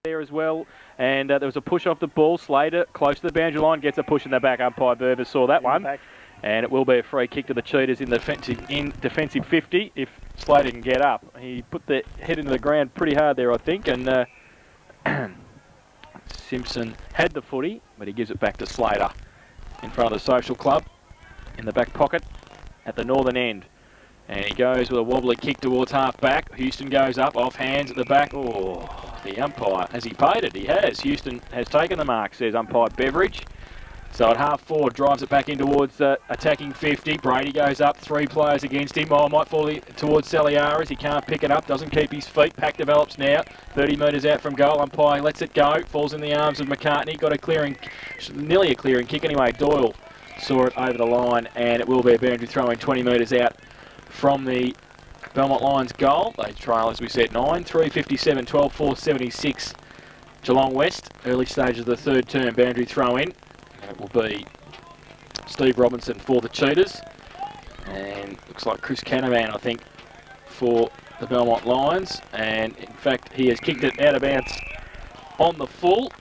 there as well. And there was a push off the ball. Slater, close to the boundary line, gets a push in the back. Umpire Berber saw that one. And it will be a free kick to the Cheetahs in the defensive 50 if Slater can get up. He put the head into the ground pretty hard there, I think. And Simpson had the footy, but he gives it back to Slater in front of the Social Club in the back pocket at the northern end. And he goes with a wobbly kick towards half-back. Houston goes up, off hands at the back. Oh, the umpire, has he paid it? He has. Houston has taken the mark, says umpire Beveridge. So at half-forward, drives it back in towards attacking 50. Brady goes up, 3 players against him. Oh, might fall towards Saliaras. He can't pick it up, doesn't keep his feet. Pack develops now, 30 metres out from goal. Umpire lets it go, falls in the arms of McCartney. Got a clearing, nearly a clearing kick anyway. Doyle saw it over the line, and it will be a boundary throw in 20 metres out from the Belmont Lions goal. They trail, as we said, 9, 3:57, 12, 4:76. Geelong West, early stages of the third term, boundary throw in. And it will be Steve Robinson for the Cheetahs. And looks like Chris Canavan, I think, for the Belmont Lions. And in fact, he has kicked it out of bounds on the full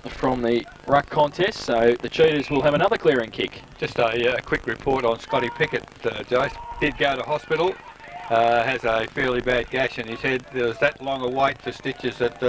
from the ruck contest. So the Cheetahs will have another clearing kick. Just a quick report on Scotty Pickett, Jace. Did go to hospital. Has a fairly bad gash in his head. There was that long a wait for stitches at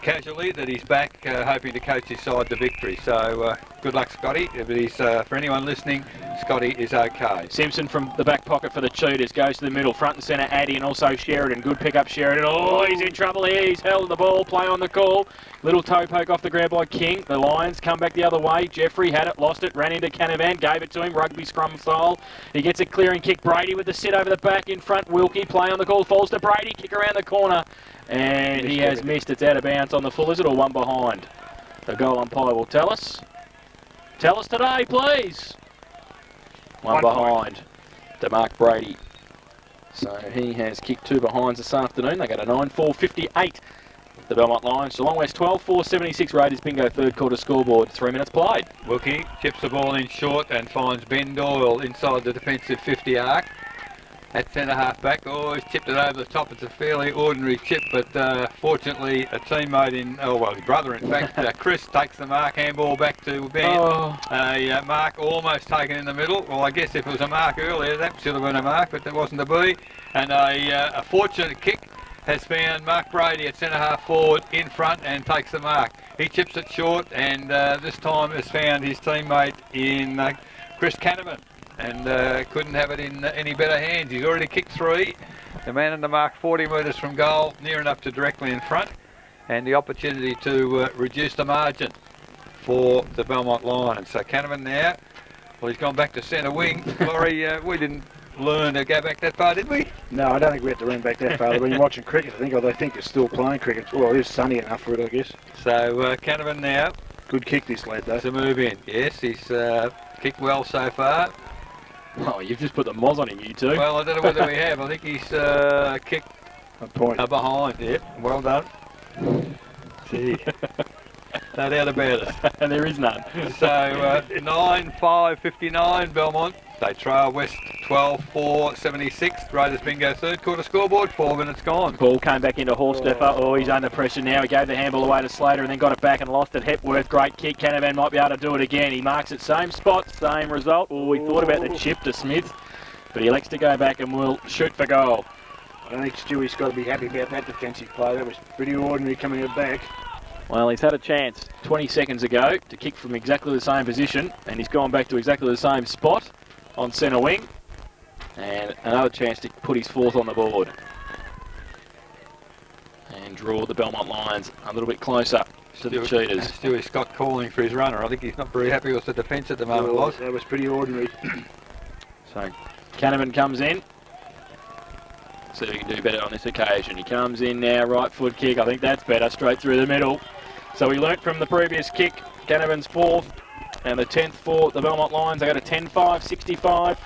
casually that he's back, hoping to coach his side to victory. So good luck, Scotty. But he's, for anyone listening, Scotty is okay. Simpson from the back pocket for the Cheetahs goes to the middle, front and centre. Addy and also Sheridan. Good pick up, Sheridan. Oh, he's in trouble here. He's held the ball. Play on the call. Little toe poke off the ground by King. The Lions come back the other way. Jeffrey had it, lost it, ran into Canavan, gave it to him, rugby scrum style. He gets a clearing kick. Brady with the sit over the back in front. Wilkie play on the call, falls to Brady, kick around the corner. And he has missed. It's out of bounds on the full. Is it or one behind? The goal umpire will tell us. Tell us today, please. One behind to Mark Brady. So he has kicked 2 behinds this afternoon. They go to 9-4-58. The Belmont Lions. Geelong West 12-4-76. Raiders bingo third quarter scoreboard. 3 minutes played. Wilkie chips the ball in short and finds Ben Doyle inside the defensive 50 arc. At centre half back, oh, he's chipped it over the top. It's a fairly ordinary chip, but fortunately a teammate his brother in fact, Chris takes the mark, handball back to Ben. Oh. Mark almost taken in the middle. Well, I guess if it was a mark earlier, that should have been a mark, but there wasn't to be. And a fortunate kick has found Mark Brady at centre half forward in front and takes the mark. He chips it short and this time has found his teammate in Chris Canavan. And couldn't have it in any better hands. He's already kicked 3. The man in the mark 40 metres from goal, near enough to directly in front. And the opportunity to reduce the margin for the Belmont Lions. So Canavan now, well, he's gone back to centre wing. Laurie, we didn't learn to go back that far, did we? No, I don't think we had to run back that far. They've been watching cricket, I think, or they think they're still playing cricket. Well, it is sunny enough for it, I guess. So Canavan now. Good kick, this lad, though. To move in. Yes, he's kicked well so far. Oh, you've just put the moz on him, you two. Well, I don't know whether we have. I think he's kicked a point. Behind. Yep, well done. Gee. No doubt about it. And there is none. So 9-5-59 Belmont. They trail West 12-4-76. Raiders bingo third quarter scoreboard. 4 minutes gone. Ball came back into Horsteffer. Oh, he's under pressure now. He gave the handball away to Slater and then got it back and lost it. Hepworth, great kick. Canavan might be able to do it again. He marks it, same spot, same result. Oh, he thought about the chip to Smith, but he elects to go back and will shoot for goal. I think Stewie's got to be happy about that defensive play. That was pretty ordinary coming back. Well, he's had a chance 20 seconds ago to kick from exactly the same position, and he's gone back to exactly the same spot on centre wing, and another chance to put his 4th on the board and draw the Belmont Lions a little bit closer to the Cheetahs. Stewie Scott calling for his runner. I think he's not very happy with the defence at the moment. Well, that was pretty ordinary. So Canavan comes in. See if he can do better on this occasion. He comes in now, right foot kick. I think that's better, straight through the middle. So we learnt from the previous kick, Canavan's 4th and the 10th for the Belmont Lions. They go to 10-5-65.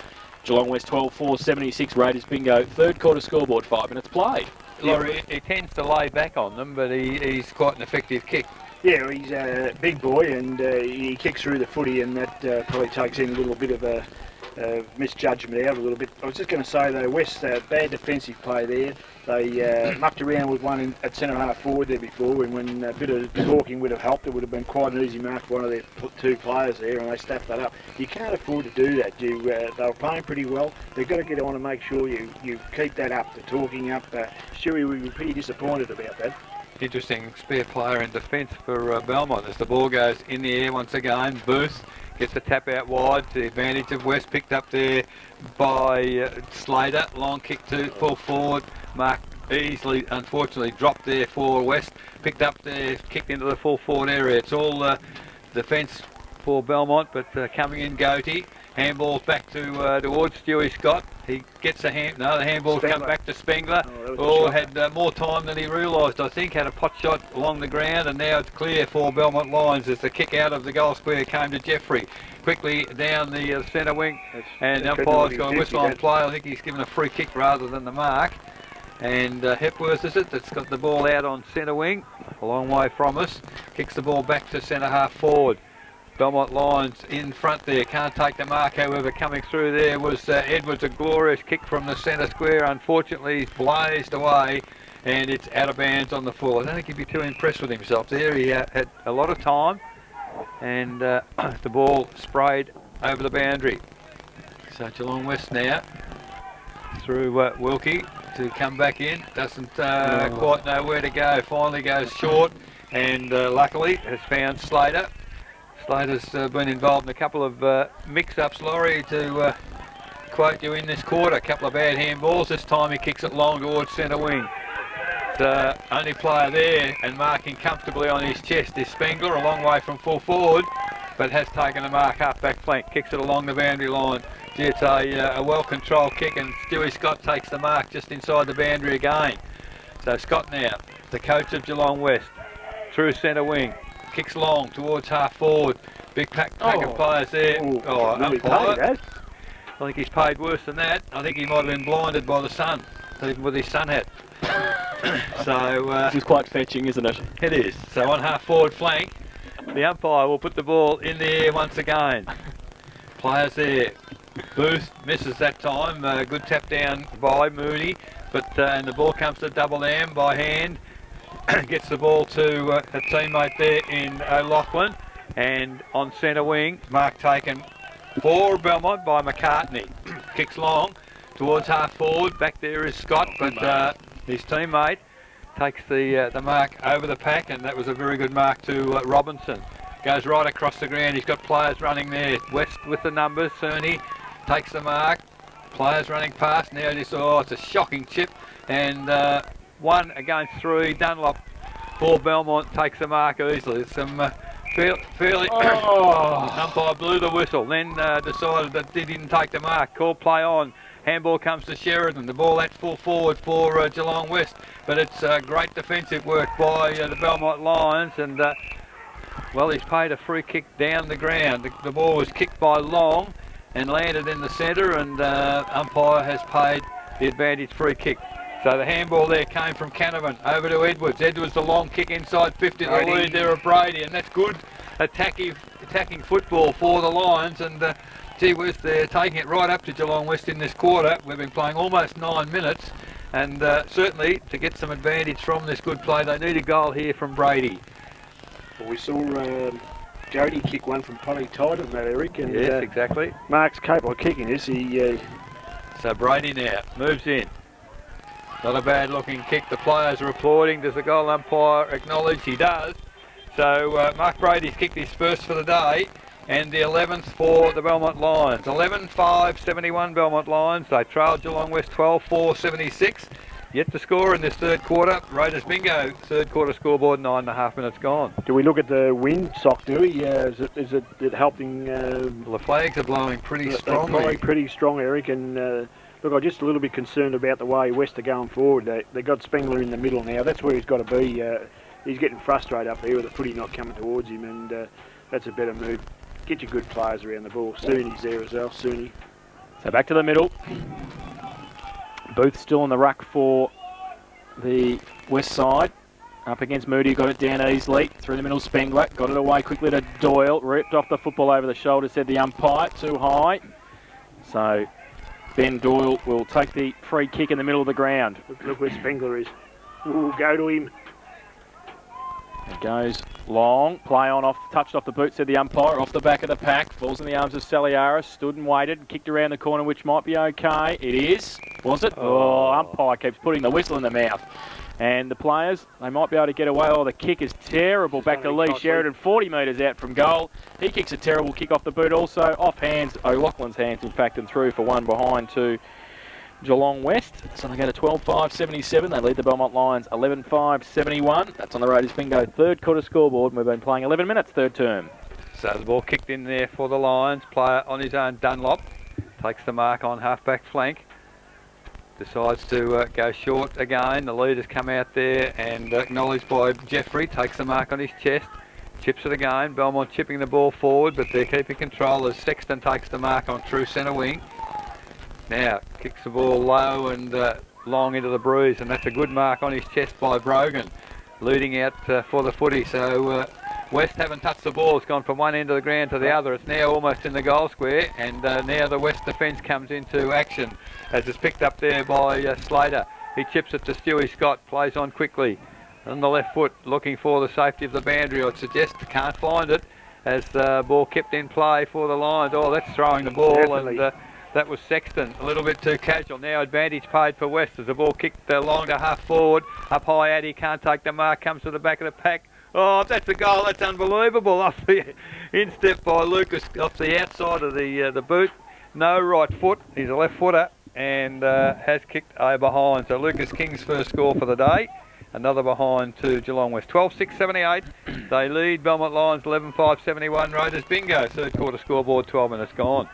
Geelong West 12-4-76. Raiders bingo third quarter scoreboard. 5 minutes played. Laurie, he tends to lay back on them, but he's quite an effective kick. Yeah, he's a big boy and he kicks through the footy, and that probably takes in a little bit of misjudgment out a little bit. I was just going to say though, West bad defensive play there. They mucked around with one at centre half forward there before, and when a bit of talking would have helped, it would have been quite an easy mark for one of their two players there, and they staffed that up. You can't afford to do that. They were playing pretty well. They've got to get on and make sure you keep that up, the talking up. Stewie would be pretty disappointed about that. Interesting spare player in defence for Belmont as the ball goes in the air once again. Booth gets the tap out wide to the advantage of West, picked up there by Slater. Long kick to full forward. Mark easily, unfortunately, dropped there for West. Picked up there, kicked into the full forward area. It's all defence for Belmont, but coming in Goatee. Handball's back to towards Stewie Scott. He gets the handball's come back to Spengler. Had more time than he realised, I think. Had a pot shot along the ground, and now it's clear for Belmont Lions as the kick out of the goal square came to Jeffrey. Quickly down the centre wing, and the umpire's got a whistle on play. I think he's given a free kick rather than the mark. And Hepworth is it that's got the ball out on centre wing, a long way from us. Kicks the ball back to centre half forward. Belmont Lions in front there, can't take the mark, however. Coming through there was Edwards, a glorious kick from the centre square. Unfortunately, he's blazed away and it's out of bounds on the full. I don't think he'd be too impressed with himself there. He had a lot of time, and the ball sprayed over the boundary. So Geelong West now through Wilkie to come back in. Doesn't quite know where to go. Finally goes short, and luckily has found Slater. Slater's been involved in a couple of mix-ups, Laurie, to quote you in this quarter. A couple of bad handballs. This time he kicks it long towards centre wing. The only player there and marking comfortably on his chest is Spengler, a long way from full forward, but has taken the mark half back flank, kicks it along the boundary line. Gee, it's a well-controlled kick, and Stewie Scott takes the mark just inside the boundary again. So Scott now, the coach of Geelong West, through centre wing. Kicks long towards half forward. Big pack of players there. Umpire. I think he's paid worse than that. I think he might have been blinded by the sun, even with his sun hat. So this is quite fetching, isn't it? It is. So on half forward flank, the umpire will put the ball in the air once again. Players there. Booth misses that time. Good tap down by Mooney, but and the ball comes to Double M by hand. Gets the ball to a teammate there in O'Loughlin, and on centre wing, mark taken for Belmont by McCartney. Kicks long towards half forward. Back there is Scott, but his teammate takes the mark over the pack, and that was a very good mark to Robinson. Goes right across the ground. He's got players running there. West with the numbers. Cerny takes the mark. Players running past. Now it's a shocking chip, and one against three. Dunlop for Belmont takes the mark easily. There's some fairly umpire blew the whistle, then decided that he didn't take the mark. Call play on. Handball comes to Sheridan. The ball at full forward for Geelong West, but it's great defensive work by the Belmont Lions, and well, he's paid a free kick down the ground. The ball was kicked by Long and landed in the centre, and umpire has paid the advantage free kick. So the handball there came from Canavan over to Edwards. Edwards, the long kick inside 50 to the lead there of Brady, and that's good attacking football for the Lions. And gee whiz, they're taking it right up to Geelong West in this quarter. We've been playing almost 9 minutes, and certainly to get some advantage from this good play, they need a goal here from Brady. Well, we saw Jody kick one from Polly Titan, that Eric, and yes, exactly. Mark's capable of kicking this. So Brady now moves in. Not a bad looking kick. The players are applauding. Does the goal umpire acknowledge? He does. So Mark Brady's kicked his first for the day, and the 11th for the Belmont Lions. 11-5-71 Belmont Lions. They trail Geelong West 12-4-76. Yet to score in this third quarter. Raiders bingo. Third quarter scoreboard, 9.5 minutes gone. Do we look at the wind, Sock, do we? Is it helping? Well, the flags are blowing pretty strongly. They're blowing pretty strong, Eric, and look, I'm just a little bit concerned about the way West are going forward. They got Spengler in the middle now. That's where he's got to be. He's getting frustrated up there with the footy not coming towards him, and that's a better move. Get your good players around the ball. Sooney's there as well, Sooney. So back to the middle. Booth still on the ruck for the West side. Up against Moody, got it down easily. Through the middle, Spengler. Got it away quickly to Doyle. Ripped off the football over the shoulder, said the umpire. Too high. So Ben Doyle will take the free kick in the middle of the ground. Look where Spengler is. Ooh, go to him. It goes long, play on off, touched off the boot, said the umpire, off the back of the pack, falls in the arms of Saliaris, stood and waited, kicked around the corner, which might be okay. It is. Was it? Oh, umpire keeps putting the whistle in the mouth. And the players, they might be able to get away. Oh, the kick is terrible. Back to Lee Sheridan, 40 metres out from goal. He kicks a terrible kick off the boot also. Off hands, O'Loughlin's hands, in fact, and through for one behind to Geelong West. So they go to 12-5-77. They lead the Belmont Lions 11-5-71. That's on the Raiders Bingo third quarter scoreboard. We've been playing 11 minutes, third term. So the ball kicked in there for the Lions. Player on his own, Dunlop, takes the mark on half-back flank. Decides to go short again. The leaders come out there and acknowledged by Jeffrey, takes the mark on his chest. Chips it again. Belmont chipping the ball forward, but they're keeping control as Sexton takes the mark on true centre wing. Now kicks the ball low and long into the breeze, and that's a good mark on his chest by Brogan, leading out for the footy. So West haven't touched the ball. It's gone from one end of the ground to the other. It's now almost in the goal square, and now the West defence comes into action as it's picked up there by Slater. He chips it to Stewie Scott, plays on quickly on the left foot, looking for the safety of the boundary. I'd suggest can't find it as the ball kept in play for the Lions. Oh, that's throwing the ball. Definitely. And that was Sexton, a little bit too casual. Now advantage paid for West as the ball kicked long to half forward. Up high, Addy can't take the mark, comes to the back of the pack. Oh, that's a goal. That's unbelievable. Off the instep by Lucas, off the outside of the boot. No right foot. He's a left footer and has kicked a behind. So Lucas King's first score for the day. Another behind to Geelong West. 12-6-78. They lead Belmont Lions 11-5-71. Raiders Bingo. Third quarter scoreboard, 12 minutes gone.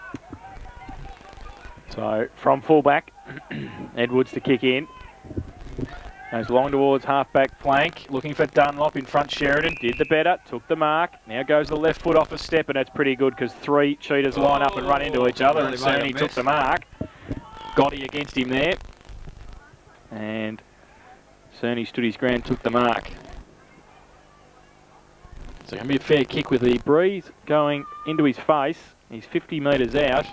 So from fullback, Edwards to kick in. Goes long towards half-back flank, looking for Dunlop in front. Sheridan did the better, took the mark. Now goes the left foot off a step, and that's pretty good because three cheaters line up and run into each other, and Cerny took the mark. Gotti against him there. And Cerny stood his ground, took the mark. So going to be a fair kick with the breeze going into his face. He's 50 metres out.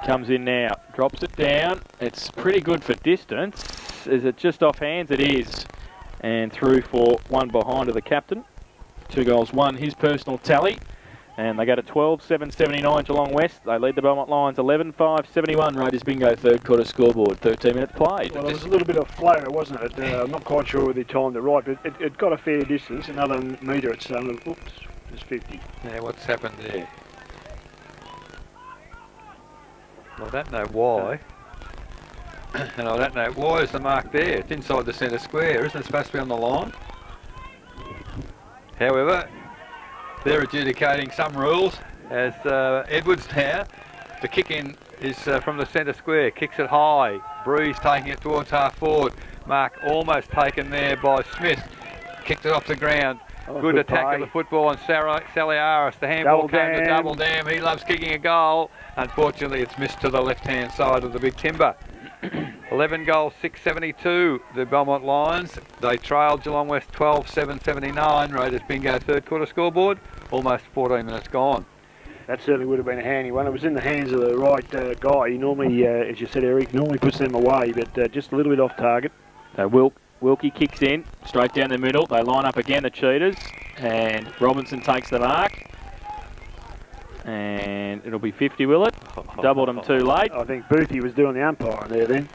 Comes in now, drops it down. It's pretty good for distance. Is it just off hands? It is. And through for one behind to the captain. 2 goals, 1 his personal tally. And they go to 12-7-79 Geelong West. They lead the Belmont Lions 11-5-71. Raiders Bingo third quarter scoreboard. 13 minutes played. Well, it was a little bit of flow, wasn't it? I'm not quite sure whether they timed it right, but it got a fair distance. Another metre, it's 50. Now what's happened there? I don't know why. And I don't know why is the mark there. It's inside the centre square. Isn't it supposed to be on the line? However, they're adjudicating some rules as Edwards now. The kick in is from the centre square. Kicks it high. Breeze taking it towards half forward. Mark almost taken there by Smith. Kicked it off the ground. Good attack of the football on Saliaris. The handball came to Double Dam. He loves kicking a goal. Unfortunately, it's missed to the left-hand side of the big timber. 11 goals, 672, the Belmont Lions. They trailed Geelong West 12-7-79. Raiders Bingo third quarter scoreboard. Almost 14 minutes gone. That certainly would have been a handy one. It was in the hands of the right guy. He normally, as you said, Eric, normally puts them away, but just a little bit off target. So Wilkie kicks in, straight down the middle. They line up again, the cheaters, and Robinson takes the mark. And it'll be 50, will it? Doubled them too late. I think Boothie was doing the umpiring there then.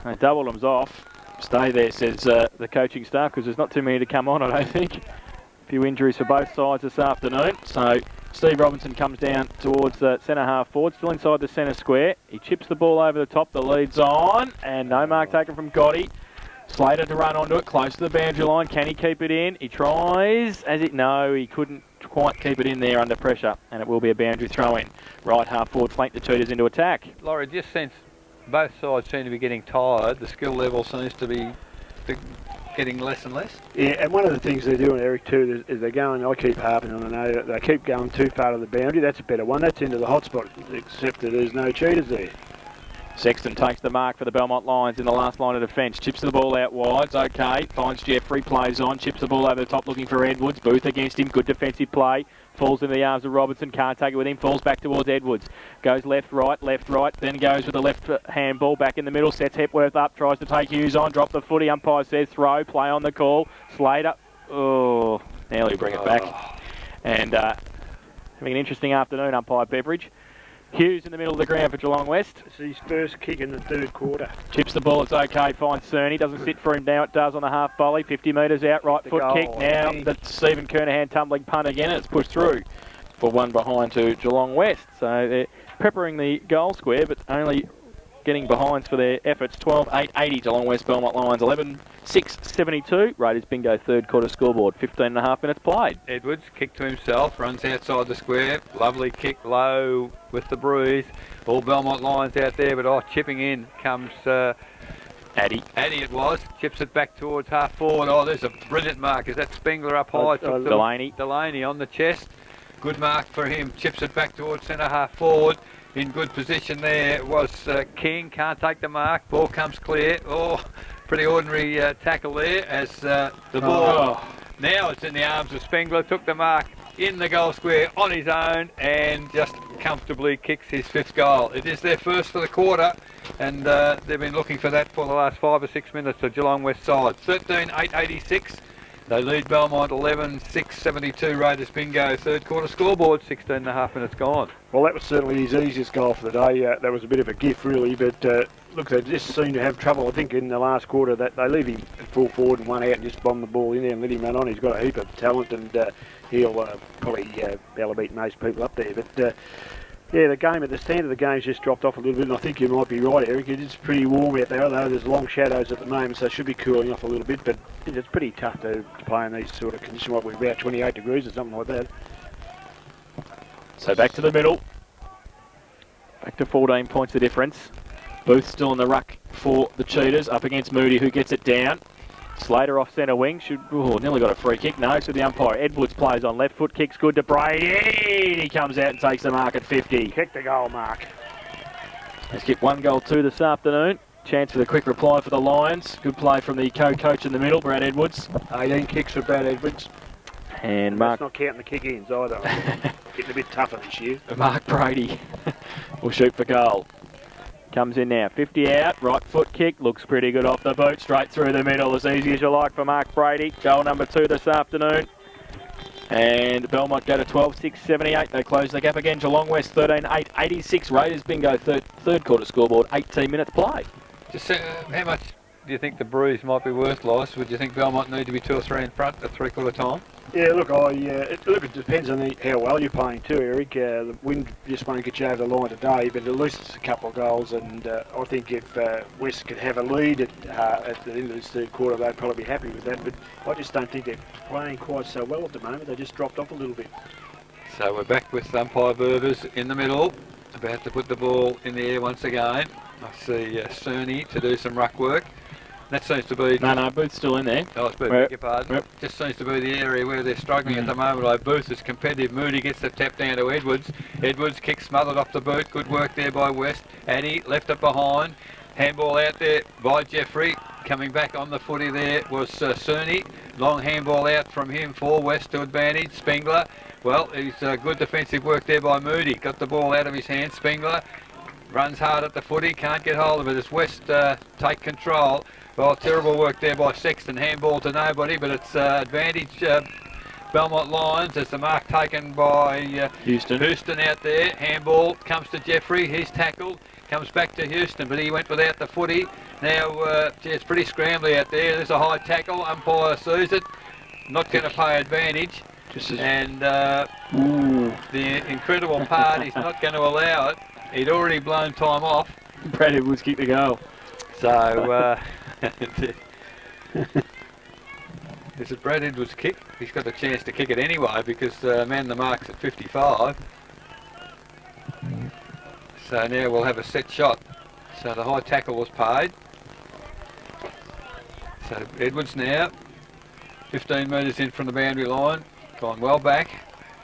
They doubled them's off. Stay there, says the coaching staff, because there's not too many to come on, I don't think. A few injuries for both sides this afternoon. So Steve Robinson comes down towards the centre half forward, still inside the centre square. He chips the ball over the top, the lead's on, and no mark taken from Gotti. Slater to run onto it, close to the boundary line. Can he keep it in? He tries. No, he couldn't quite keep it in there under pressure, and it will be a boundary throw-in. Right half forward, flank the cheaters into attack. Laurie, just since both sides seem to be getting tired, the skill level seems to be getting less and less. Yeah, and one of the things they're doing, Eric, too, is they're going, I keep harping on, I know, they keep going too far to the boundary. That's a better one. That's into the hot spot, except that there's no cheaters there. Sexton takes the mark for the Belmont Lions in the last line of defence. Chips the ball out wide. It's okay. Finds Jeffrey. Plays on. Chips the ball over the top looking for Edwards. Booth against him. Good defensive play. Falls into the arms of Robertson. Can't take it with him. Falls back towards Edwards. Goes left, right. Then goes with the left hand ball back in the middle. Sets Hepworth up. Tries to take Hughes on. Drop the footy. Umpire says throw. Play on the call. Slater. Oh, now he'll bring it back. And having an interesting afternoon, umpire Beveridge. Hughes in the middle of the ground for Geelong West. It's his first kick in the third quarter. Chips the ball, it's okay, finds Cerny. Doesn't sit for him now, it does on the half volley. 50 metres out, right foot goal, kick. Now that's Stephen Kernahan tumbling punt again, and it's pushed through for one behind to Geelong West. So they're peppering the goal square, but only getting behinds for their efforts. 12-8-80 Geelong West Belmont Lions, 11-6-72. Raiders bingo third quarter scoreboard, 15.5 minutes played. Edwards, kick to himself, runs outside the square. Lovely kick low with the breeze. All Belmont Lions out there, but chipping in comes Addy it was. Chips it back towards half forward. Oh, there's a brilliant mark. Is that Spengler up high? Delaney on the chest. Good mark for him. Chips it back towards centre half forward. In good position there was King. Can't take the mark. Ball comes clear. Oh, pretty ordinary tackle there as the ball. Now it's in the arms of Spengler. Took the mark in the goal square on his own and just comfortably kicks his fifth goal. It is their first for the quarter, and they've been looking for that for the last 5 or 6 minutes. The Geelong West side 13-8-86. They lead Belmont 11-6-72. Raiders bingo third quarter scoreboard, 16.5 minutes gone. Well, that was certainly his easiest goal for the day. That was a bit of a gift, really, but look, they just seem to have trouble. I think in the last quarter that they leave him at full forward and one out and just bomb the ball in there and let him run on. He's got a heap of talent, and he'll probably be able to beat most people up there. But yeah, the standard of the game's just dropped off a little bit, and I think you might be right, Eric. It's pretty warm out there, although there's long shadows at the moment, so it should be cooling off a little bit, but it's pretty tough to play in these sort of conditions. What, we're about 28 degrees or something like that. So back to the middle. Back to 14 points the difference. Booth still in the ruck for the Cheetahs, up against Moody, who gets it down. Slater off centre wing, nearly got a free kick. No, so the umpire. Edwards plays on left foot, kicks good to Brady. He comes out and takes the mark at 50. Kick the goal, Mark. Let's get 1 goal 2 this afternoon. Chance for the quick reply for the Lions. Good play from the co-coach in the middle, Brad Edwards. 18 kicks for Brad Edwards. And Mark... That's not counting the kick-ins either. Getting a bit tougher this year. Mark Brady will shoot for goal. Comes in now, 50 out, right foot kick, looks pretty good off the boot, straight through the middle, as easy as you like for Mark Brady. Goal number 2 this afternoon. And Belmont go to 12-6-78. They close the gap again. Geelong West 13-8-86. Raiders bingo third quarter scoreboard, 18 minutes play. Just how much do you think the breeze might be worth, Lois? Would you think Belmont need to be 2 or 3 in front at three-quarter time? Yeah, look, it depends on how well you're playing too, Eric. The wind just won't get you over the line today, but at least it's a couple of goals, and I think if West could have a lead at the end of this third quarter, they'd probably be happy with that, but I just don't think they're playing quite so well at the moment. They just dropped off a little bit. So we're back with umpire Burbers in the middle, about to put the ball in the air once again. I see Cerny to do some ruck work. That seems to be... No, Booth's still in there. Oh, it's Booth, beg your pardon. Just seems to be the area where they're struggling at the moment. Like Booth is competitive. Moody gets the tap down to Edwards. Edwards kicks smothered off the boot. Good work there by West. Addy left it behind. Handball out there by Jeffrey. Coming back on the footy there was Cerny. Long handball out from him for West to advantage. Spengler. Well, he's good defensive work there by Moody. Got the ball out of his hand. Spengler runs hard at the footy. Can't get hold of it as West take control. Well, terrible work there by Sexton. Handball to nobody, but it's advantage Belmont Lions as the mark taken by Houston out there. Handball comes to Jeffrey. He's tackled. Comes back to Houston, but he went without the footy. Now, it's pretty scrambly out there. There's a high tackle. Umpire sees it. Not going to pay advantage. And the incredible part, he's not going to allow it. He'd already blown time off. Brad Edwards kicked the goal. So... Is it Brad Edwards' kick? He's got the chance to kick it anyway because man the mark's at 55. So now we'll have a set shot. So the high tackle was paid. So Edwards now 15 metres in from the boundary line, gone well back.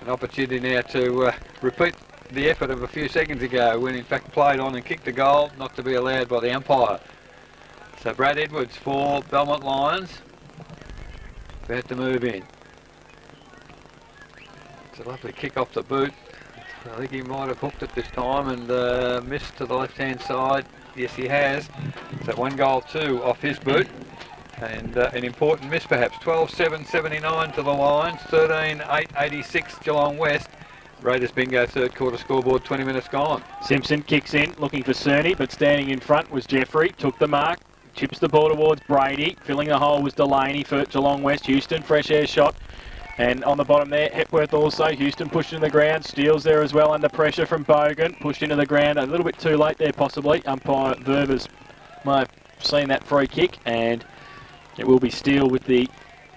An opportunity now to repeat the effort of a few seconds ago when in fact played on and kicked a goal, not to be allowed by the umpire. So Brad Edwards for Belmont Lions, about to move in. It's a lovely kick off the boot. I think he might have hooked it this time and missed to the left-hand side. Yes, he has. So 1 goal 2 off his boot. And an important miss perhaps. 12-7-79 to the Lions, 13-8-86 Geelong West. Raiders bingo, third quarter scoreboard, 20 minutes gone. Simpson kicks in, looking for Cerny, but standing in front was Jeffrey. Took the mark, chips the ball towards Brady. Filling the hole was Delaney for Geelong West. Houston, fresh air shot. And on the bottom there, Hepworth also. Houston pushed into the ground. Steals there as well under pressure from Bogan. Pushed into the ground a little bit too late there possibly. Umpire Ververs might have seen that free kick, and it will be Steele with the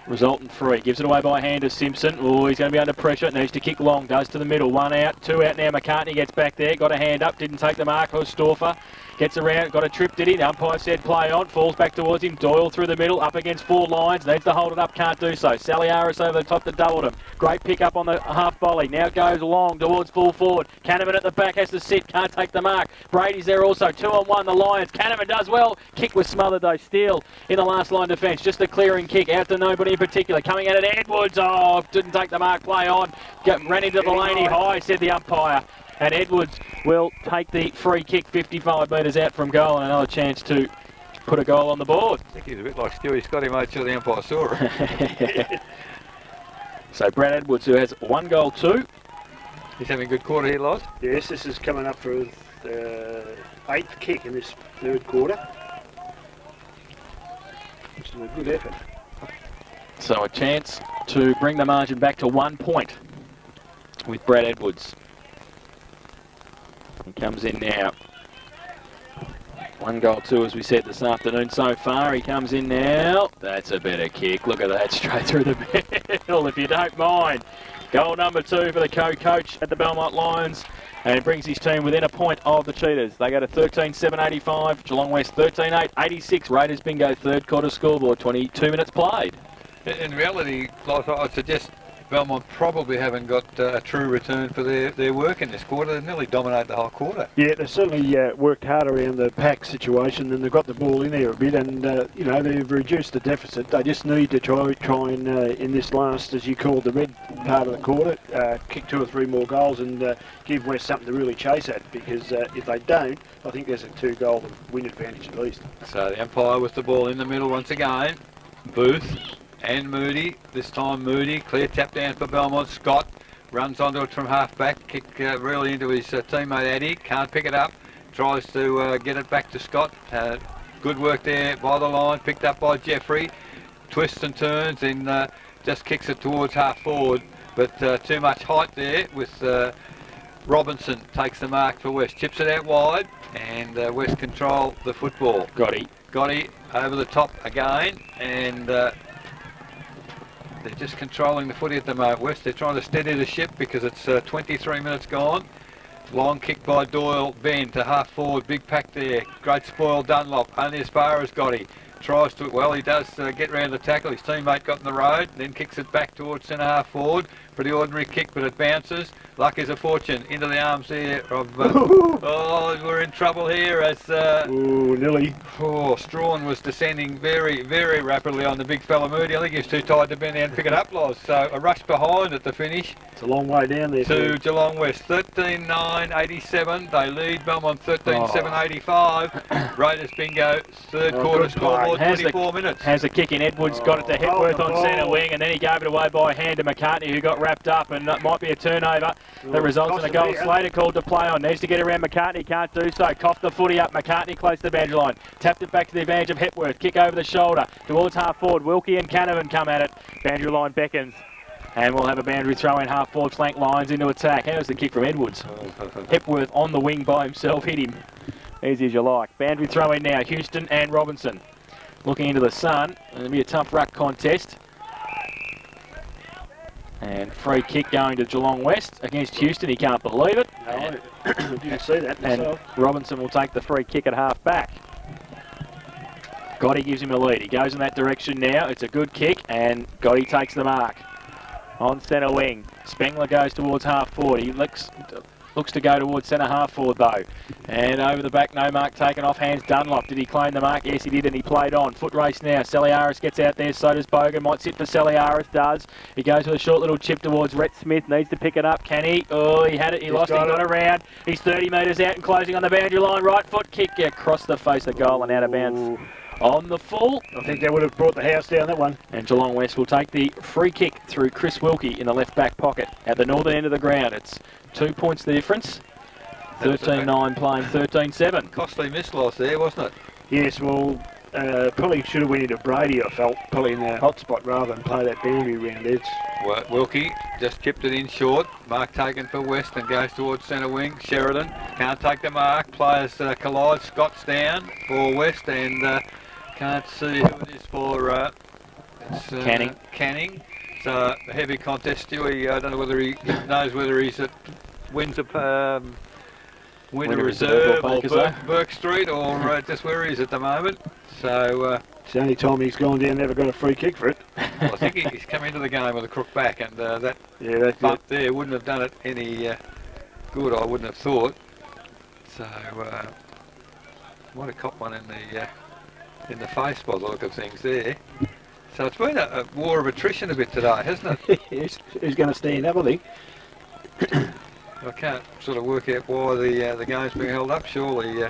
resultant free. Gives it away by hand to Simpson. Oh, he's going to be under pressure. Needs to kick long. Does to the middle. 1 out, 2 out now. McCartney gets back there. Got a hand up. Didn't take the mark. Storfer gets around. Got a trip, did he? The umpire said play on. Falls back towards him. Doyle through the middle. Up against 4 lines. Needs to hold it up. Can't do so. Saliaris over the top to double him. Great pick up on the half volley. Now it goes along towards full forward. Canterman at the back has to sit. Can't take the mark. Brady's there also. 2-on-1 the Lions. Canterman does well. Kick was smothered though. Steele in the last line defence. Just a clearing kick out to nobody in particular. Coming out at Edwards. Oh, didn't take the mark. Play on. Ran into Delaney high, said the umpire. And Edwards will take the free kick 55 metres out from goal, and another chance to put a goal on the board. I think he's a bit like Stewie Scotty, made sure the umpire saw it. So Brad Edwards, who has 1 goal 2. He's having a good quarter here, Loz. Yes, this is coming up for his 8th kick in this third quarter. Which is a good effort. So a chance to bring the margin back to 1 point with Brad Edwards. He comes in now. 1 goal 2, as we said this afternoon so far. He comes in now. That's a better kick. Look at that, straight through the middle, if you don't mind. Goal number 2 for the co-coach at the Belmont Lions. And it brings his team within a point of the Cheetahs. They go to 13-7-85. Geelong West 13-8-86. Raiders bingo, third quarter scoreboard, 22 minutes played. In reality, Loz, I'd suggest Belmont probably haven't got a true return for their work in this quarter. They nearly dominate the whole quarter. Yeah, they certainly worked hard around the pack situation, and they've got the ball in there a bit, and you know, they've reduced the deficit. They just need to try and in this last, as you called, the red part of the quarter, kick 2 or 3 more goals and give West something to really chase at, because if they don't, I think there's a 2-goal win advantage at least. So the umpire with the ball in the middle once again. Booth and Moody. This time Moody, clear tap down for Belmont. Scott runs onto it from half back, kick really into his teammate Addy, can't pick it up, tries to get it back to Scott. Good work there by the line, picked up by Jeffrey, twists and turns and just kicks it towards half forward, but too much height there with Robinson takes the mark for West, chips it out wide and West control the football. Gotti over the top again, and they're just controlling the footy at the moment. West, they're trying to steady the ship because it's 23 minutes gone. Long kick by Doyle, Ben to half forward, big pack there. Great spoil Dunlop, only as far as Gotti. Tries to, well, he does get round the tackle. His teammate got in the road, then kicks it back towards centre half forward. Pretty ordinary kick, but it bounces. Luck is a fortune into the arms there of. Oh, we're in trouble here as. Nearly. Oh, Strawn was descending very, very rapidly on the big fella Moody. I think he was too tired to bend down and pick it up, Loz. So a rush behind at the finish. It's a long way down there. To Geelong West, 13-9-87. They lead Belmont 13-7-85. Raiders bingo, third quarter scoreboard, 24 minutes. Has a kick in. Edwards got it to Hepworth on centre wing, and then he gave it away by hand to McCartney, who got wrapped up, and that might be a turnover that results in a goal. Slater called to play on. Needs to get around McCartney, can't do so. Coughed the footy up. McCartney close to the boundary line. Tapped it back to the advantage of Hepworth. Kick over the shoulder towards half forward. Wilkie and Canavan come at it. Boundary line beckons. And we'll have a boundary throw in half forward flank lines into attack. How's the kick from Edwards? Hepworth on the wing by himself, hit him. Easy as you like. Boundary throw in now. Houston and Robinson. Looking into the sun. It'll be a tough ruck contest. And free kick going to Geelong West against Houston. He can't believe it. No, I didn't see that myself. And Robinson will take the free kick at half back. Gotti gives him a lead. He goes in that direction now. It's a good kick, and Gotti takes the mark. On centre wing, Spengler goes towards half forward. He looks Looks to go towards centre half forward though. And over the back, no mark taken off hands. Dunlop, did he claim the mark? Yes, he did, and he played on. Foot race now. Celiaris gets out there, so does Bogan. Might sit for Celiaris, does. He goes with a short little chip towards Rhett Smith. Needs to pick it up, can he? Oh, he had it, he lost it, got around. He's 30 metres out and closing on the boundary line. Right foot kick across the face of goal and out of bounds. On the full. I think they would have brought the house down, that one. And Geelong West will take the free kick through Chris Wilkie in the left back pocket at the northern end of the ground. It's 2 points the difference. 13-9 playing 13-7. Costly miss-loss there, wasn't it? Yes, well, probably should have went into Brady, I felt, probably in the hot spot rather than play that boundary round. Wilkie just chipped it in short. Mark taken for West and goes towards centre wing. Sheridan can't take the mark. Players collide. Scott's down for West and can't see who it is for. It's Canning. Canning. So a heavy contest. Stewie, I don't know whether he knows whether he's at Windsor Reserve or Burke Street or just where he is at the moment. So it's the only time he's gone down, never got a free kick for it. well, I think he's come into the game with a crook back, and that bump there wouldn't have done it any good, I wouldn't have thought. So might have caught one in the face by the look of things there. So it's been a war of attrition a bit today, hasn't it? Yes, who's going to stand up, I think. I can't sort of work out why the game's being held up. Surely,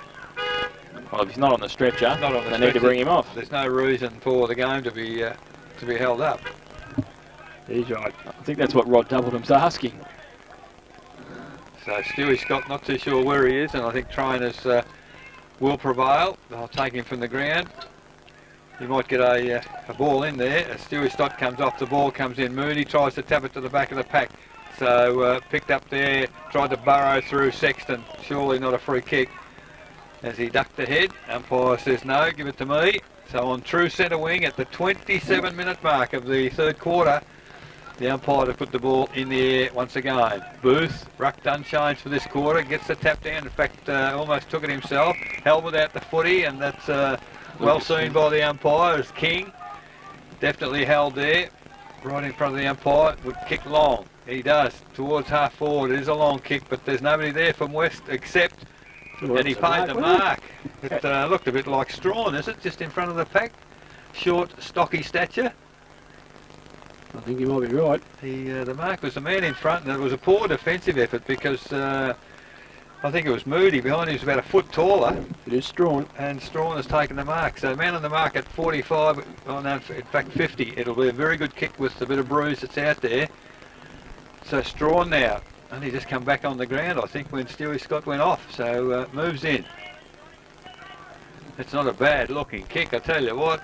well, if he's not on the stretcher, not on the they need to bring him off. There's no reason for the game to be held up. He's right. I think that's what Rod Doubledham's asking. So Stewie Scott not too sure where he is, and I think trainers will prevail. They'll take him from the ground. He might get a ball in there. As Stewie Stott comes off, the ball comes in. Mooney tries to tap it to the back of the pack. So picked up there, tried to burrow through Sexton. Surely not a free kick. As he ducked ahead, umpire says no, give it to me. So on true centre wing at the 27-minute mark of the third quarter, the umpire to put the ball in the air once again. Booth, rucked unchanged for this quarter, gets the tap down. In fact, almost took it himself. Held without the footy, and that's well seen by the umpire as King. Definitely held there, right in front of the umpire. Would kick long. He does, towards half forward. It is a long kick, but there's nobody there from West except, and he paid the mark. It looked a bit like Strawn, is it? Just in front of the pack. Short, stocky stature. I think you might be right. The mark was the man in front, and it was a poor defensive effort because I think it was Moody behind him was about a foot taller. It is Strawn. And Strawn has taken the mark. So man on the mark at 45, oh no, in fact 50. It'll be a very good kick with the bit of bruise that's out there. So Strawn now, and he just come back on the ground, I think, when Stewie Scott went off. So moves in. It's not a bad looking kick, I tell you what.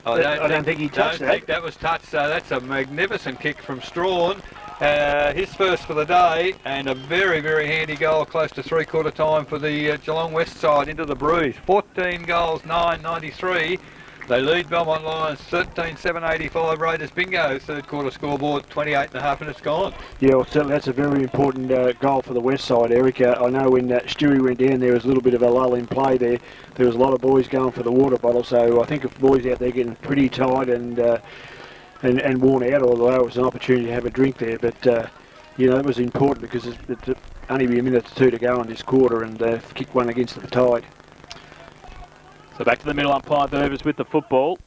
I don't think he touched that. I don't think that was touched, so that's a magnificent kick from Strawn. His first for the day, and a very, very handy goal close to three-quarter time for the Geelong West side into the Bruce. 14 goals, 9.93. They lead Belmont Lions 13-7-85. Raiders bingo. Third quarter scoreboard 28.5 minutes gone. Yeah, well, certainly that's a very important goal for the West side, Eric. I know when Stewie went down, there was a little bit of a lull in play there. There was a lot of boys going for the water bottle, so I think if boys out there getting pretty tired and worn out, although it was an opportunity to have a drink there. But you know, it was important because it's only be a minute or two to go in this quarter, and kick one against the tide. So back to the middle umpire Berbers with the football.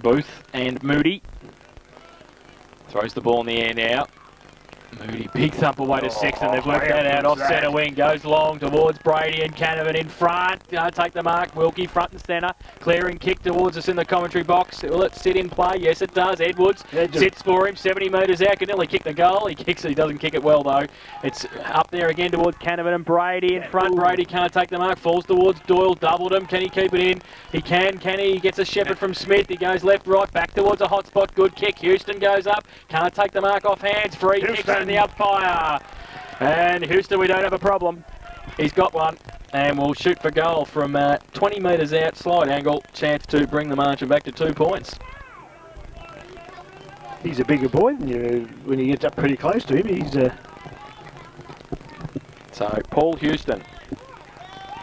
Booth and Moody. Throws the ball in the air now. Moody picks up away to Sexton. They've worked that out off centre wing. Goes long towards Brady and Canavan in front. Take the mark. Wilkie front and centre. Clearing kick towards us in the commentary box. Will it sit in play? Yes, it does. Edwards sits for him. 70 metres out. Can nearly kick the goal. He kicks it. He doesn't kick it well though. It's up there again towards Canavan and Brady in front. Brady can't take the mark. Falls towards Doyle. Doubled him. Can he keep it in? He can. Can he? He gets a shepherd from Smith. He goes left, right, back towards a hot spot. Good kick. Houston goes up. Can't take the mark off hands. Free kicks in the umpire. And Houston, we don't have a problem. He's got one. And we'll shoot for goal from 20 metres out. Slide angle. Chance to bring the margin back to 2 points. He's a bigger boy when he gets up pretty close to him. He's So Paul Houston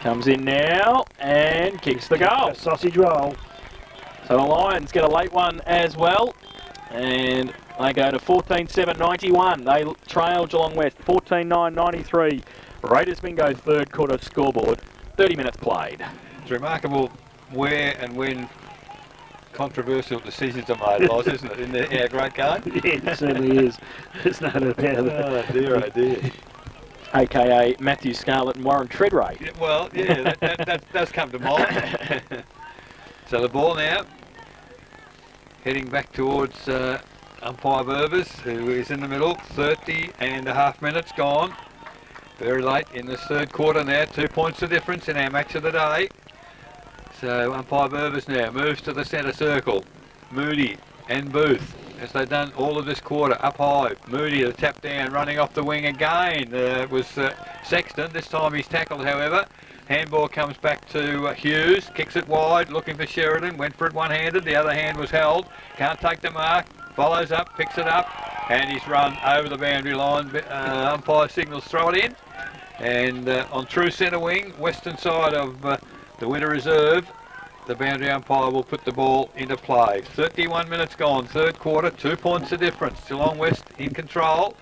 comes in now and kicks the goal. A sausage roll. So the Lions get a late one as well. And they go to 14-7-91. They trail Geelong West 14-9-93. Raiders Bingo third quarter scoreboard. 30 minutes played. It's remarkable where and when controversial decisions are made, Loz, isn't it, in our great game? Yeah, it certainly is. There's no doubt about it. Oh dear, oh dear. AKA Matthew Scarlett and Warren Treadray. Yeah, well, yeah, that does come to mind. So the ball now heading back towards umpire Burbers, who is in the middle. 30.5 minutes gone. Very late in this third quarter now. 2 points the difference in our match of the day. So umpire Burbers now moves to the centre circle. Moody and Booth, as they've done all of this quarter, up high. Moody, the tap down, running off the wing again. Was Sexton. This time he's tackled, however. Handball comes back to Hughes, kicks it wide, looking for Sheridan. Went for it one-handed. The other hand was held. Can't take the mark. Follows up, picks it up, and he's run over the boundary line. Umpire signals throw it in. And on true centre wing, western side of the winter reserve, the boundary umpire will put the ball into play. 31 minutes gone, third quarter, 2 points the difference. Geelong West in control.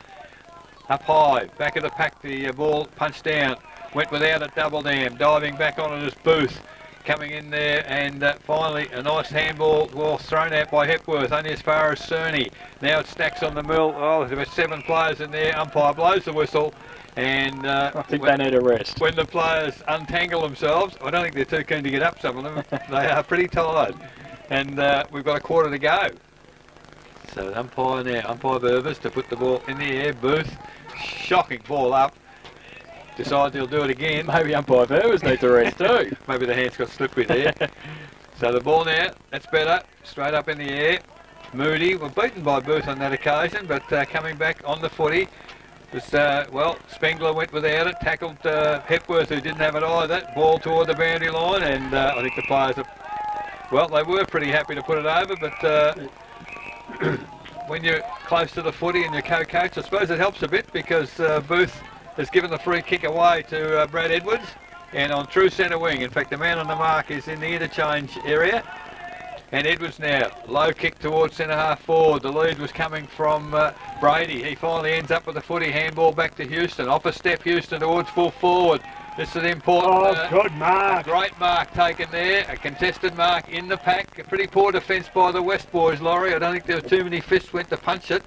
Up high, back of the pack, the ball punched down. Went without it, double dam, diving back on it as Booth. Coming in there, and finally a nice handball ball thrown out by Hepworth, only as far as Cerny. Now it stacks on the mill. Oh, there were 7 players in there. Umpire blows the whistle. And I think they need a rest. When the players untangle themselves, I don't think they're too keen to get up, some of them. They are pretty tired. And we've got a quarter to go. So the umpire now, umpire Burbers to put the ball in the air. Booth, shocking ball up. Decides he'll do it again. Maybe umpire Burbers need to rest too. Maybe the hand's got slippery there. So the ball now, that's better. Straight up in the air. Moody, were beaten by Booth on that occasion, but coming back on the footy. Well, Spengler went without it, tackled Hepworth, who didn't have it either. Ball toward the boundary line, and I think the players are, well, they were pretty happy to put it over, but when you're close to the footy and you're co-coach, I suppose it helps a bit, because Booth has given the free kick away to Brad Edwards, and on true centre wing. In fact, the man on the mark is in the interchange area. And Edwards now, low kick towards centre half forward. The lead was coming from Brady. He finally ends up with the footy, handball back to Houston. Off a step, Houston towards full forward. This is an important... Oh, good mark. A great mark taken there. A contested mark in the pack. A pretty poor defence by the West boys, Laurie. I don't think there were too many fists went to punch it.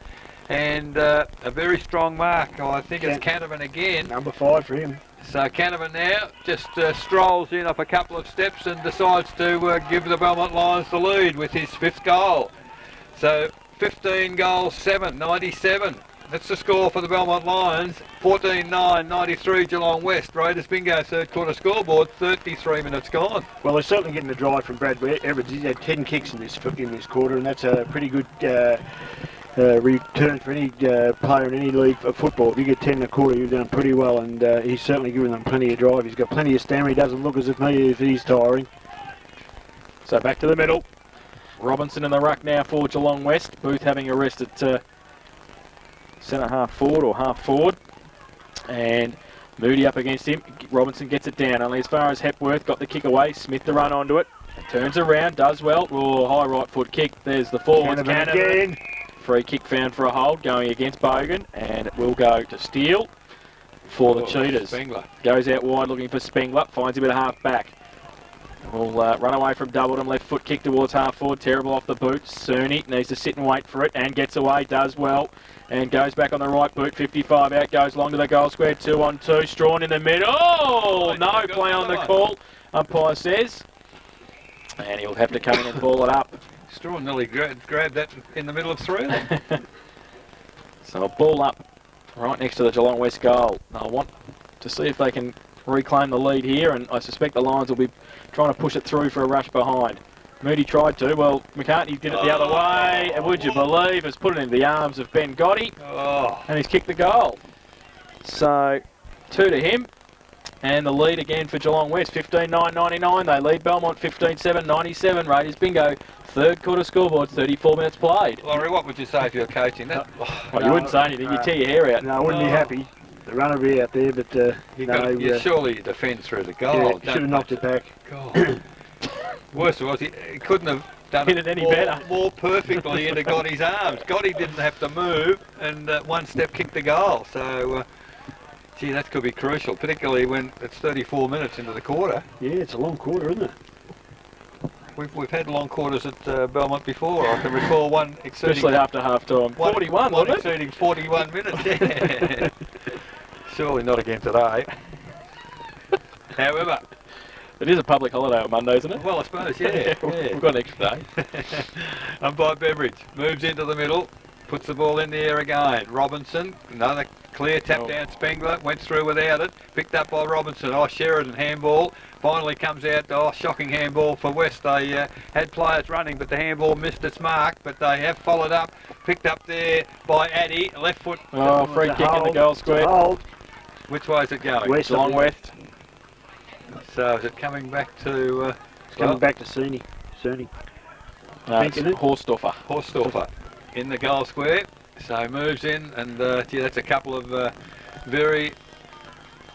And a very strong mark. I think it's Canavan again. Number 5 for him. So Canavan now just strolls in off a couple of steps and decides to give the Belmont Lions the lead with his 5th goal. So 15 goals, 7, 97. That's the score for the Belmont Lions. 14-9, 93 Geelong West. Raiders Bingo third quarter scoreboard, 33 minutes gone. Well, they're certainly getting a drive from Brad Edwards. He's had 10 kicks in this quarter, and that's a pretty good return for any player in any league of football. If you get 10 in a quarter, you've done pretty well, and he's certainly given them plenty of drive. He's got plenty of stamina. He doesn't look as if he's tiring. So back to the middle. Robinson in the ruck now for Geelong West. Booth having a rest at centre half forward or half forward. And Moody up against him. Robinson gets it down only as far as Hepworth. Got the kick away. Smith to run onto it. Turns around, does well. Oh, high right foot kick. There's the forwards. Canavan again. Free kick found for a hold going against Bogan, and it will go to Steele for the Cheetahs. Spengler goes out wide looking for Spengler, finds him at a half back. Will run away from Doubledham, left foot kick towards half forward, terrible off the boot. Cerny needs to sit and wait for it and gets away, does well, and goes back on the right boot. 55 out, goes long to the goal square, 2-on-2, Strawn in the middle. Oh, no play on the call, umpire says, and he'll have to come in and ball it up. Strawn nearly grabbed that in the middle of 3 of them. So a ball up right next to the Geelong West goal. I want to see if they can reclaim the lead here, and I suspect the Lions will be trying to push it through for a rush behind. Moody tried to. Well, McCartney did it the other way, and would you believe has put it into the arms of Ben Gotti, and he's kicked the goal. So 2 to him. And the lead again for Geelong West, 15-9-99. They lead Belmont 15-7-97. Raiders Bingo, third quarter scoreboard, 34 minutes played. Laurie, what would you say if you were coaching that? Well, you wouldn't say anything, you'd tear your hair out. No, I wouldn't be happy. The runner be out there, but you surely defend through the goal. Yeah, should have knocked it back. God. Worst of all, he couldn't have done Hit it any more, better. more perfectly into Gotti's arms. Gotti didn't have to move, and one step kicked the goal. So, gee, that could be crucial, particularly when it's 34 minutes into the quarter. Yeah, it's a long quarter, isn't it? We've had long quarters at Belmont before. I can recall one exceeding Especially after half time. 41, one wasn't it? exceeding 41 minutes. Yeah. Surely not again today. However, It is a public holiday on Monday, isn't it? well, I suppose, yeah. We've got an extra day. Umpire Beveridge moves into the middle, puts the ball in the air again. Robinson, another clear tap down. Spengler went through without it, picked up by Robinson. Oh, Sheridan handball. Finally comes out. Oh, shocking handball for West. They had players running, but the handball missed its mark. But they have followed up, picked up there by Addy. Left foot. Oh, free kick in the goal square. Hold. Which way is it going? West. Geelong West. So is it coming back to? Coming back to Cerny. No, it's Isn't it? Horsdorfer. In the goal square. So moves in, and gee, that's a couple of very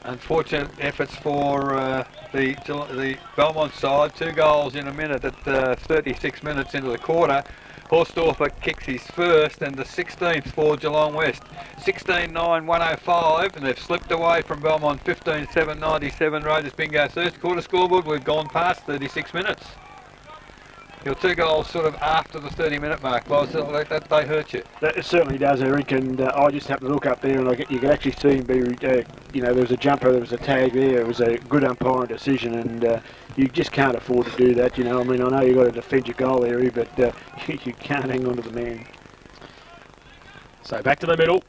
unfortunate efforts for the Belmont side. 2 goals in a minute at 36 minutes into the quarter. Horsdorfer kicks his first, and the 16th for Geelong West. 16-9-105, and they've slipped away from Belmont. 15-7-97. Raiders bingo. First quarter scoreboard, we've gone past 36 minutes. Your 2 goals sort of after the 30-minute mark, they hurt you. That certainly does, Eric, and I just happened to look up there and you could actually see him be, there was a jumper, there was a tag there, it was a good umpiring decision, and you just can't afford to do that, I mean, I know you've got to defend your goal area, but you can't hang on to the man. So back to the middle.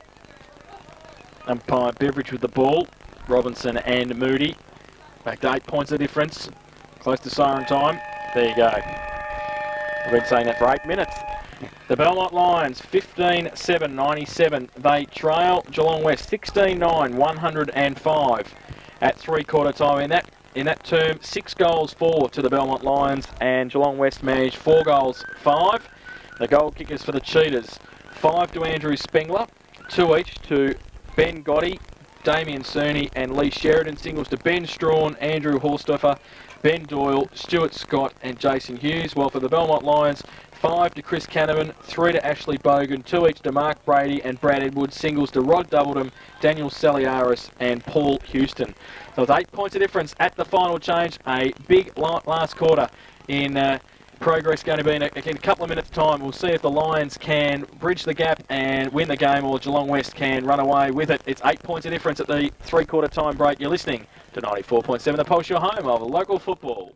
Umpire Beveridge with the ball. Robinson and Moody. Back to 8 points of difference. Close to siren time. There you go. I've been saying that for 8 minutes. The Belmont Lions, 15-7-97. They trail Geelong West, 16-9-105 at 3/4 time. In that term, 6 goals 4 to the Belmont Lions, and Geelong West managed 4 goals 5. The goal kickers for the Cheetahs, 5 to Andrew Spengler, 2 each to Ben Gotti, Damien Cerny and Lee Sheridan. Singles to Ben Strawn, Andrew Horsdorfer, Ben Doyle, Stuart Scott and Jason Hughes. While for the Belmont Lions, 5 to Chris Canterman, 3 to Ashley Bogan, 2 each to Mark Brady and Brad Edwards. Singles to Rod Doubledham, Daniel Saliaris and Paul Houston. So it's 8 points of difference at the final change. A big last quarter in progress going to be in a couple of minutes' time. We'll see if the Lions can bridge the gap and win the game, or Geelong West can run away with it. It's 8 points of difference at the 3/4 time break. You're listening to 94.7 The Pulse, your home of local football.